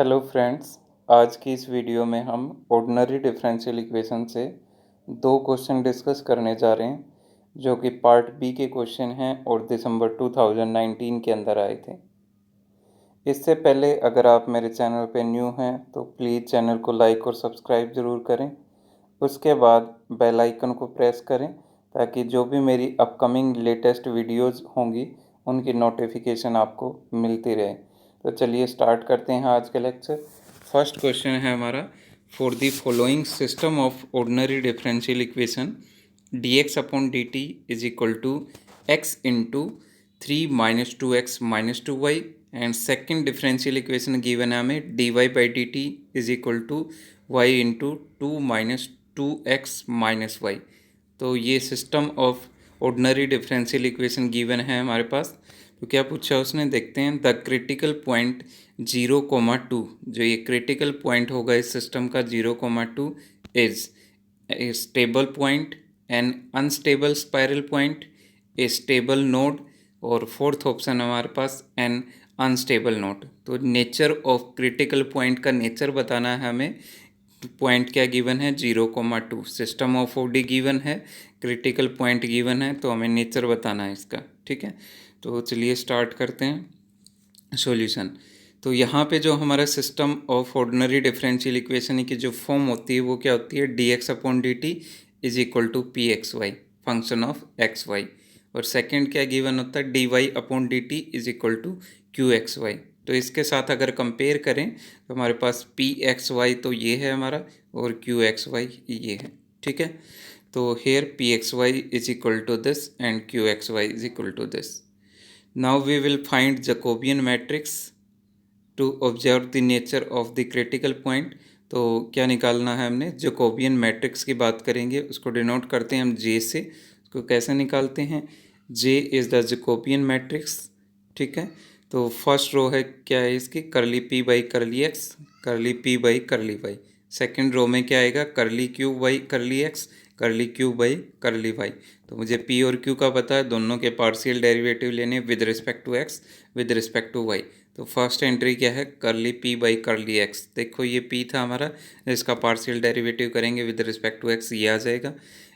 Hello friends. आज की इस वीडियो में हम ऑर्डिनरी डिफरेंशियल इक्वेशन से दो क्वेश्चन डिस्कस करने जा रहे हैं जो कि पार्ट बी के क्वेश्चन हैं और दिसंबर 2019 के अंदर आए थे। इससे पहले अगर आप मेरे चैनल पे न्यू हैं तो प्लीज़ चैनल को लाइक और सब्सक्राइब ज़रूर करें। उसके बाद बेल आइकन को प्रेस करें ताकि जो भी मेरी अपकमिंग लेटेस्ट वीडियोज़ होंगी उनकी नोटिफिकेशन आपको मिलती रहे। तो चलिए स्टार्ट करते हैं आज का लेक्चर। फर्स्ट क्वेश्चन है हमारा, for the following system of ordinary differential equation dx upon dt is equal to x into 3 minus 2x minus 2y and second differential equation given है हमें dy by D T is equal to Y into 2 minus 2x minus Y. तो ये system of ordinary differential equation given है हमारे पास। तो क्या पूछा उसने, देखते हैं। द क्रिटिकल पॉइंट 0,2, जो ये क्रिटिकल पॉइंट होगा इस सिस्टम का 0,2 is a stable point, N unstable spiral point, A stable node, और फोर्थ ऑप्शन हमारे पास एन अनस्टेबल नोड। तो नेचर ऑफ क्रिटिकल पॉइंट का नेचर बताना है हमें। पॉइंट क्या गिवन है, 0,2। सिस्टम ऑफ ओडी गिवन है, क्रिटिकल पॉइंट गिवन है, तो हमें नेचर बताना है इसका। ठीक है, तो चलिए स्टार्ट करते हैं सॉल्यूशन। तो यहाँ पे जो हमारा system of ordinary differential equation की जो फॉर्म होती है वो क्या होती है, D x upon D T is equal to P x Y, function of X Y. और सेकंड क्या गिवन होता है, D Y upon D T is equal to Q x Y. तो इसके साथ अगर कंपेयर करें तो हमारे पास पी एक्स वाई तो ये है हमारा, और क्यू एक्स वाई ये है। ठीक है, तो here P x Y is equal to this and Q x Y is equal to this. Now we will find Jacobian matrix to observe the nature of the critical point. तो क्या निकालना है हमने, जैकोबियन मैट्रिक्स की बात करेंगे, उसको denote करते हैं हम जे से। उसको कैसे निकालते हैं, जे इज़ द जैकोबियन मैट्रिक्स। ठीक है, तो फर्स्ट रो है क्या है इसकी, curly P by curly X, curly P by curly Y. Second row में क्या आएगा, curly Q by curly X, curly Q by curly Y. तो मुझे पी और क्यू का पता है, दोनों के पार्शियल डेरिवेटिव लेने with respect to X with respect to Y. तो फर्स्ट एंट्री क्या है, करली पी बाई करली एक्स। देखो ये पी था हमारा, इसका पार्शियल डेरिवेटिव करेंगे विद रिस्पेक्ट टू एक्स, ये आ जाएगा।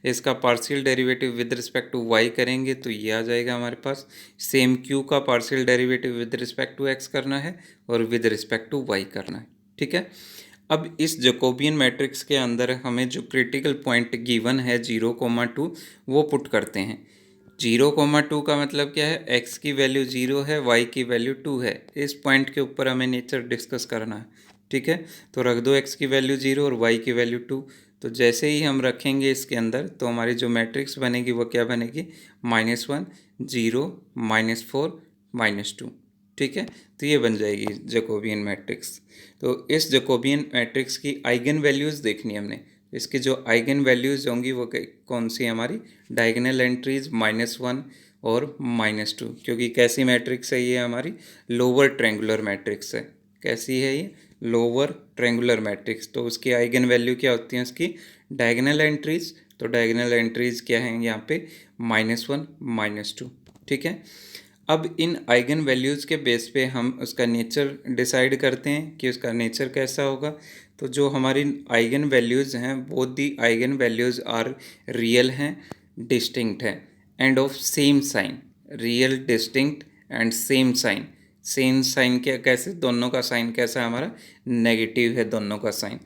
इसका partial derivative with respect to Y करेंगे तो ये आ जाएगा हमारे पास। सेम क्यू का partial derivative with respect to X करना है और विद रिस्पेक्ट टू वाई करना है। ठीक है, अब इस जैकोबियन मैट्रिक्स के अंदर हमें जो क्रिटिकल पॉइंट गिवन है 0,2 वो पुट करते हैं। 0,2 का मतलब क्या है, x की वैल्यू 0 है, y की वैल्यू 2 है। इस पॉइंट के ऊपर हमें नेचर डिस्कस करना है। ठीक है, तो रख दो x की वैल्यू 0 और y की वैल्यू 2। तो जैसे ही हम रखेंगे इसके अंदर तो हमारी जो मैट्रिक्स बनेगी वो क्या बनेगी, -1 0 -4 -2। ठीक है, तो ये बन जाएगी जैकोबियन मैट्रिक्स। तो इस जैकोबियन मैट्रिक्स की आइगन वैल्यूज़ देखनी है हमने। इसकी जो आइगन वैल्यूज़ होंगी वो कौन सी हमारी, डायगोनल एंट्रीज -1 और -2। क्योंकि कैसी मैट्रिक्स है ये, हमारी लोअर ट्रायंगुलर मैट्रिक्स है। कैसी है ये, लोअर ट्रायंगुलर मैट्रिक्स। तो उसकी आइगन वैल्यू क्या होती है उसकी, डायगोनल एंट्रीज। तो डायगोनल एंट्रीज क्या हैं यहाँ पे, -1 -2। ठीक है, अब इन आइगन वैल्यूज़ के बेस पे हम उसका नेचर डिसाइड करते हैं कि उसका नेचर कैसा होगा। तो जो हमारी आइगन वैल्यूज़ हैं, both the eigen values are real हैं, डिस्टिंक्ट हैं, and of same sign. Real, distinct and same sign. Same sign क्या, कैसे, दोनों का साइन कैसा है हमारा, नेगेटिव है दोनों का साइन।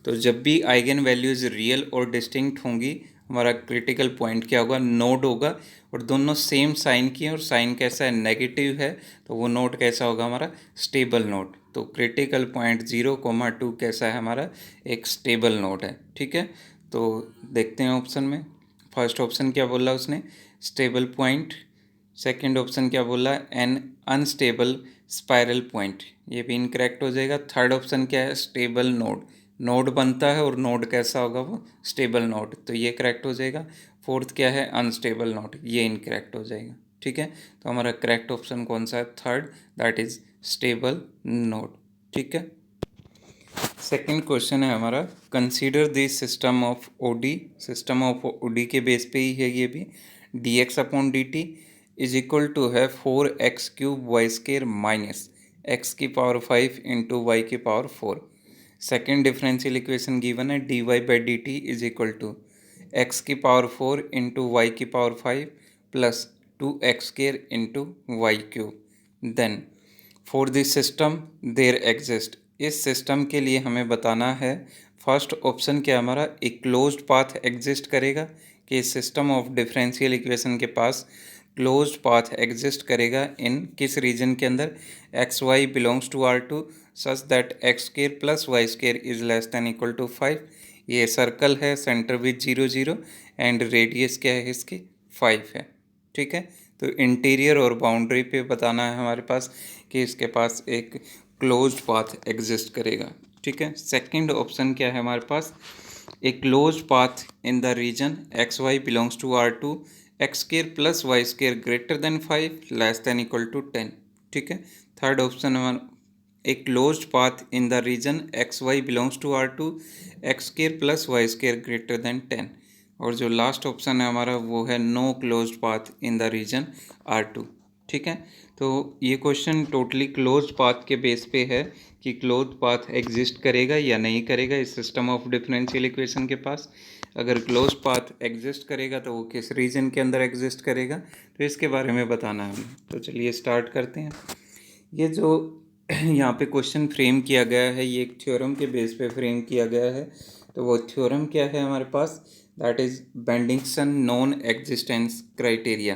तो जब भी आइगन वैल्यूज़ रियल और डिस्टिंक्ट होंगी, हमारा क्रिटिकल पॉइंट क्या होगा, नोड होगा। और दोनों सेम साइन की, और साइन कैसा है, नेगेटिव है, तो वो नोड कैसा होगा हमारा, स्टेबल नोड। तो क्रिटिकल पॉइंट 0,2 कैसा है हमारा, एक स्टेबल नोड है। ठीक है, तो देखते हैं ऑप्शन में। फर्स्ट ऑप्शन क्या बोला उसने, स्टेबल पॉइंट। सेकंड ऑप्शन क्या बोला, एन अनस्टेबल स्पाइरल पॉइंट, ये भी इनकरेक्ट हो जाएगा। थर्ड ऑप्शन क्या है, स्टेबल नोड। नोड बनता है और नोड कैसा होगा, वो स्टेबल नोड, तो ये करेक्ट हो जाएगा। फोर्थ क्या है, अनस्टेबल नोड, ये इनकरेक्ट हो जाएगा। ठीक है, तो हमारा करेक्ट ऑप्शन कौन सा है, third, that is stable node. ठीक है, सेकंड क्वेश्चन है हमारा, consider this system of OD. System of OD के बेस पे ही है ये भी। D x upon D T is equal to है 4x³ y² माइनस एक्स की पावर 5 इंटू वाई की power 4। Second differential equation given है dy by D T is equal to x की पावर 4 इंटू वाई की power 5 plus 2x² into y cube. Then for this system there exist, इस system के लिए हमें बताना है फर्स्ट ऑप्शन क्या हमारा, एक क्लोज्ड पाथ एग्जिस्ट करेगा कि इस सिस्टम ऑफ डिफरेंशियल इक्वेशन के पास क्लोज्ड पाथ एग्जिस्ट करेगा इन किस रीजन के अंदर, x Y belongs to R2 such that x² plus y² is less than equal to 5। ये सर्कल है, सेंटर विथ 0 0 एंड रेडियस क्या है इसकी 5 है। ठीक है, तो इंटीरियर और बाउंड्री पे बताना है हमारे पास कि इसके पास एक क्लोज्ड पाथ एग्जिस्ट करेगा। ठीक है, सेकंड ऑप्शन क्या है हमारे पास, a closed path in the region X Y belongs to R2 x² plus y² greater than 5 less than equal to 10। ठीक है, थर्ड ऑप्शन हमारा a closed path in the region X Y belongs to R2 x² plus y² greater than 10। और जो last option है हमारा वो है no closed path in the region R2। ठीक है, तो ये क्वेश्चन टोटली क्लोज्ड पाथ के बेस पे है कि क्लोज्ड पाथ एग्जिस्ट करेगा या नहीं करेगा इस सिस्टम ऑफ डिफरेंशियल इक्वेशन के पास। अगर क्लोज्ड पाथ एग्जिस्ट करेगा तो वो किस रीजन के अंदर एग्जिस्ट करेगा, तो इसके बारे में बताना है हमें। तो चलिए स्टार्ट करते हैं। ये जो यहाँ पे क्वेश्चन फ्रेम किया गया है ये एक थ्योरम के बेस पे फ्रेम किया गया है। तो वो थ्योरम क्या है हमारे पास, that is Bendixson non existence criteria.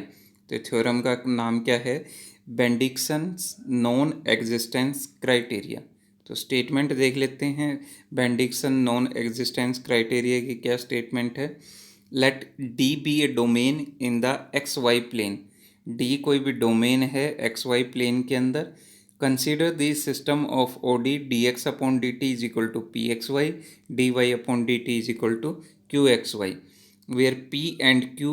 तो थ्योरम का नाम क्या है, बेंडिक्सन नॉन एग्जिस्टेंस क्राइटेरिया। तो स्टेटमेंट देख लेते हैं बेंडिक्सन नॉन एग्जिस्टेंस क्राइटेरिया की क्या स्टेटमेंट है। Let D be a domain in the x y plane, D कोई भी डोमेन है एक्स वाई प्लेन के अंदर। Consider the system of O D d x upon D T is equal to P x y, d Y upon D T is equal to Q x y, where p and q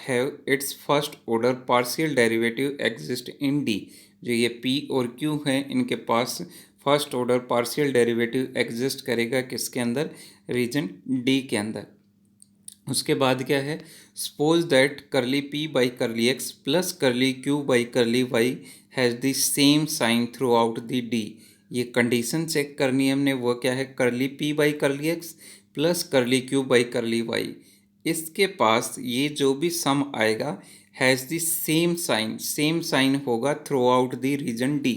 have its first order partial derivative exist in D। जो ये p और q हैं इनके पास first order partial derivative exist करेगा किसके अंदर, reason D के अंदर। उसके बाद क्या है, suppose that curly p by curly x plus curly q by curly y has the same sign throughout the D। ये कंडीशन चेक करनी है हमने, वो क्या है, curly p by curly x plus curly q by curly y, इसके पास ये जो भी सम आएगा हैज़ द सेम साइन होगा throughout the region D.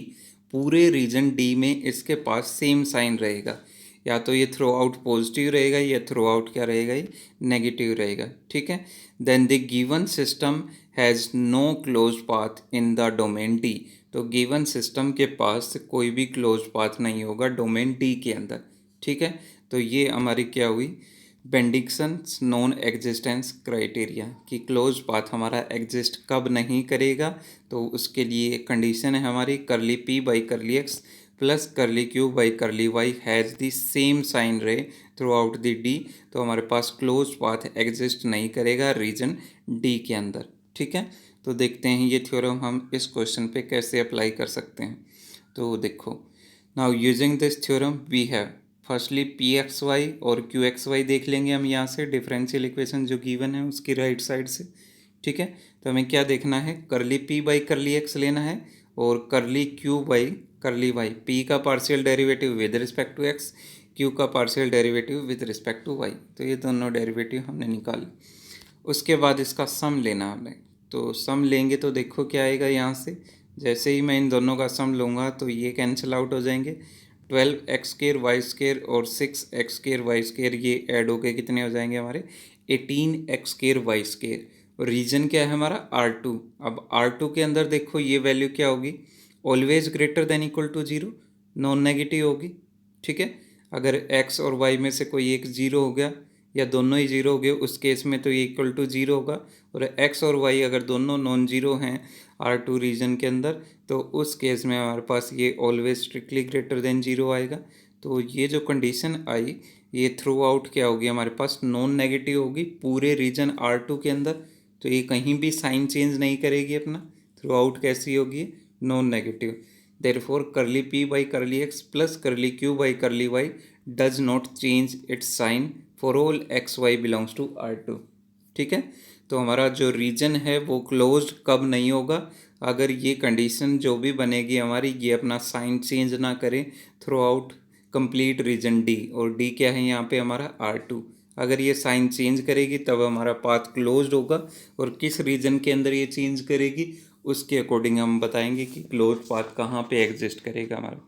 पूरे रीजन डी में इसके पास सेम साइन रहेगा, या तो ये थ्रू आउट पॉजिटिव रहेगा या थ्रू आउट क्या रहेगा, ये नेगेटिव रहेगा। ठीक है, then the given system has no close path in the domain D. तो गिवन सिस्टम के पास कोई भी क्लोज पाथ नहीं होगा डोमेन डी के अंदर। ठीक है, तो ये हमारी क्या हुई, बेंडिक्सन्स नॉन एग्जिस्टेंस क्राइटेरिया कि क्लोज पाथ हमारा एग्जिस्ट कब नहीं करेगा। तो उसके लिए कंडीशन है हमारी curly p by curly x plus curly q by curly y has the same sign रहे थ्रू आउट द d। तो हमारे पास क्लोज पाथ एग्जिस्ट नहीं करेगा रीजन d के अंदर। ठीक है, तो देखते हैं ये थ्योरम हम इस क्वेश्चन पे कैसे अप्लाई कर सकते हैं। तो देखो, now using this theorem we have firstly p x Y और क्यू एक्स वाई देख लेंगे हम यहाँ से, डिफरेंशियल इक्वेशन जो गिवन है उसकी राइट साइड से। ठीक है, तो हमें क्या देखना है, करली पी बाई करली एक्स लेना है और curly Q by curly Y, P का partial derivative with respect to X, Q का partial derivative with respect to Y. तो ये दोनों डेरिवेटिव हमने निकाले। उसके बाद इसका सम लेना हमने, तो सम लेंगे तो देखो क्या आएगा यहाँ से, जैसे ही मैं इन दोनों का सम लूँगा तो ये कैंसिल आउट हो जाएंगे, 12x² y² और 6x² y² ये ऐड होके कितने हो जाएंगे हमारे 18x² y²। और रीजन क्या है हमारा R2। अब R2 के अंदर देखो ये वैल्यू क्या होगी, always greater than equal to 0, non negative होगी। ठीक है, अगर x और y में से कोई एक 0 हो गया या दोनों ही 0 हो गए उस केस में तो ये इक्वल टू 0 होगा। और x और y अगर दोनों नॉन जीरो हैं R2 रीजन के अंदर तो उस केस में हमारे पास ये ऑलवेज स्ट्रिक्टली ग्रेटर देन 0 आएगा। तो ये जो कंडीशन आई ये थ्रू आउट क्या होगी हमारे पास, नॉन नेगेटिव होगी पूरे रीजन R2 के अंदर। तो ये कहीं भी साइन चेंज नहीं करेगी अपना, थ्रू आउट कैसी होगी, non negative. Therefore curly p by curly x plus curly q by curly y does not change its sign for all x Y belongs to R2। ठीक है, तो हमारा जो रीजन है वो क्लोज्ड कब नहीं होगा, अगर ये कंडीशन जो भी बनेगी हमारी, ये अपना साइन चेंज ना करे throughout complete region D, और डी क्या है यहाँ पे हमारा R2। अगर ये साइन चेंज करेगी तब हमारा पाथ क्लोज्ड होगा, और किस रीजन के अंदर ये चेंज करेगी उसके अकॉर्डिंग हम बताएंगे कि क्लोज पाथ कहाँ पे एग्जिस्ट करेगा हमारा।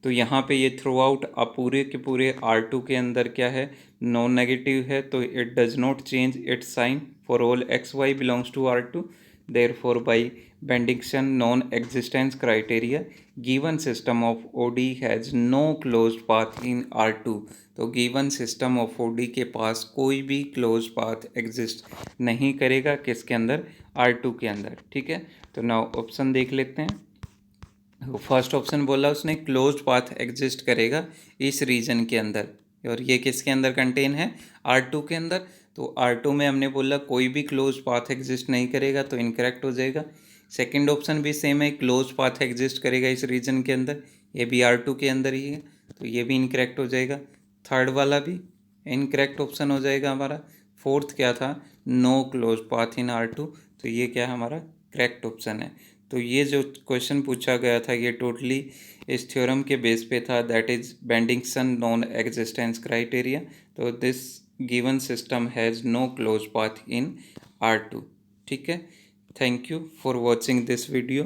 तो यहाँ पे ये थ्रू आउट अब पूरे के पूरे R2 के अंदर क्या है, नॉन नेगेटिव है, तो it does not change its sign for all x Y belongs to R2। Therefore by Bendixson non existence criteria given system of OD has no closed path in R2। तो given system of OD के पास कोई भी close path exist नहीं करेगा, किसके अंदर, R2 के अंदर। ठीक है, तो नाउ ऑप्शन देख लेते हैं। फर्स्ट ऑप्शन बोला उसने क्लोज्ड पाथ एग्जिस्ट करेगा इस रीजन के अंदर, और ये किसके अंदर कंटेन है, R2 के अंदर। तो R2 में हमने बोला कोई भी क्लोज पाथ एग्जिस्ट नहीं करेगा, तो इनकरेक्ट हो जाएगा। सेकंड ऑप्शन भी सेम है, क्लोज पाथ एग्जिस्ट करेगा इस रीजन के अंदर, ये भी R2 के अंदर ही है, तो ये भी इनकरेक्ट हो जाएगा। थर्ड वाला भी इनकरेक्ट ऑप्शन हो जाएगा हमारा। फोर्थ क्या था, no close path in R2, तो ये क्या है हमारा करेक्ट ऑप्शन है। तो ये जो क्वेश्चन पूछा गया था ये टोटली इस थ्योरम के बेस पे था, that is Bendixson non existence criteria. तो this given system has no close path in R2। ठीक है, thank you for watching this video.